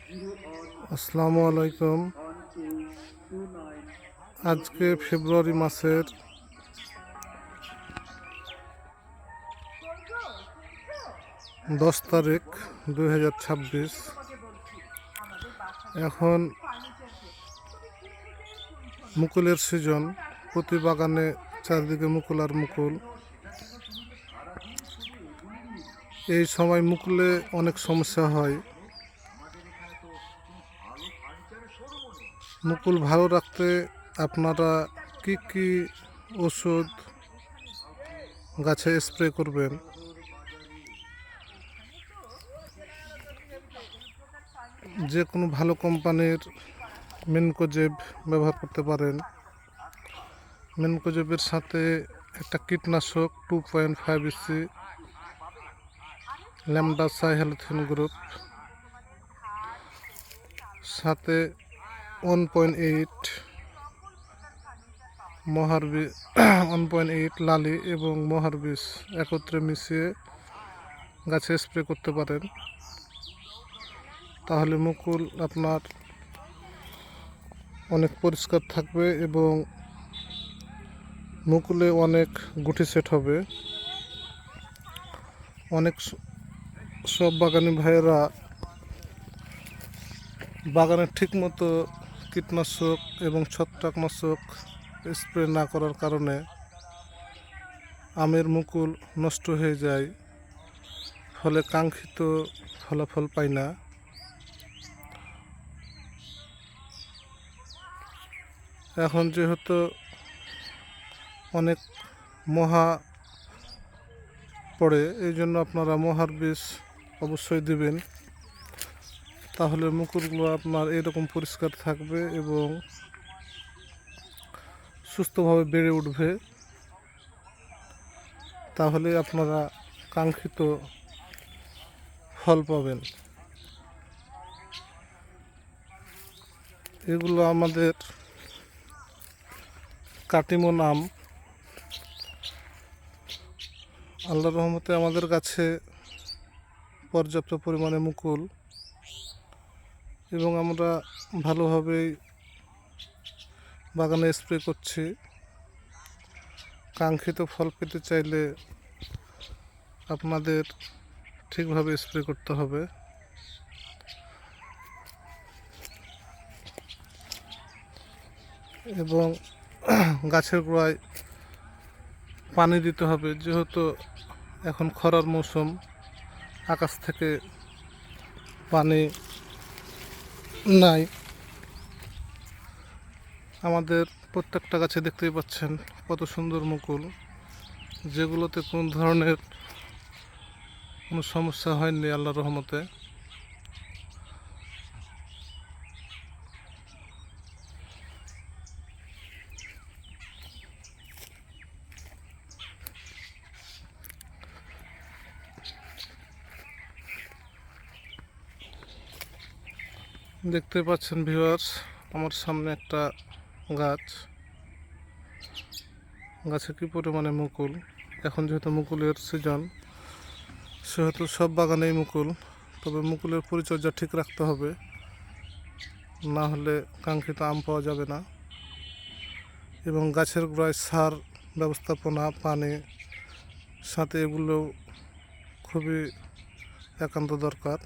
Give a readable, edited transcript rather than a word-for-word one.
আসসালামু আলাইকুম। আজকে ফেব্রুয়ারি মাসের 10 তারিখ 2026। এখন মুকুলের সিজন। প্রতি বাগানে চারদিকে মুকুল আর মুকুল। এই সময় মুকুলে অনেক সমস্যা হয়। মুকুল ভালো রাখতে আপনারা কি ওষুধ গাছে স্প্রে করবেন? যে কোনো ভালো কোম্পানির মেনকোজেব ব্যবহার করতে পারেন। মেনকোজেবের সাথে একটা কীটনাশক 2.5 ইসি ল্যামডা সাইহ্যালোথিন গ্রুপ, সাথে 1.8 মহারবিস 1.8 লালি এবং মহারবিস একত্রে মিশিয়ে গাছে স্প্রে করতে পারেন। তাহলে মুকুল আপনার অনেক পরিষ্কার থাকবে এবং মুকুলে অনেক গুটি সেট হবে। অনেক সব বাগানি ভাইয়েরা বাগানে ঠিকমতো কীটনাশক এবং ছত্রাকনাশক স্প্রে না করার কারণে আমের মুকুল নষ্ট হয়ে যায়, ফলে কাঙ্ক্ষিত ফলাফল পায় না। এখন যেহেতু অনেক মহা পড়ে, এই জন্য আপনারা মহার বীজ অবশ্যই দিবেন। তাহলে মুকুলগুলো আপনার এরকম পরিষ্কার থাকবে এবং সুস্থভাবে বেড়ে উঠবে। তাহলে আপনারা কাঙ্ক্ষিত ফল পাবেন। এগুলো আমাদের কাটিমন আম। আল্লাহর রহমতে আমাদের কাছে পর্যাপ্ত পরিমাণে মুকুল এবং আমরা ভালোভাবেই বাগানে স্প্রে করছি। কাঙ্ক্ষিত ফল পেতে চাইলে আপনাদের ঠিকভাবে স্প্রে করতে হবে এবং গাছের গোড়ায় পানি দিতে হবে। যেহেতু এখন খরার মৌসুম, আকাশ থেকে পানি নাই। আমাদের প্রত্যেকটা গাছে দেখতেই পাচ্ছেন কত সুন্দর মুকুল, যেগুলোতে কোন ধরনের কোনো সমস্যা হয়নি আল্লাহর রহমতে। দেখতে পাচ্ছেন ভিউয়ার্স, আমার সামনে একটা গাছে কি পরিমাণে মুকুল। এখন যেহেতু মুকুলের সিজন, সেহেতু সব বাগানেই মুকুল। তবে মুকুলের পরিচর্যা ঠিক রাখতে হবে, না হলে কাঙ্ক্ষিত আম পাওয়া যাবে না। এবং গাছের গোড়ায় সার ব্যবস্থাপনা, পানি সাথে এগুলো খুবই একান্ত দরকার।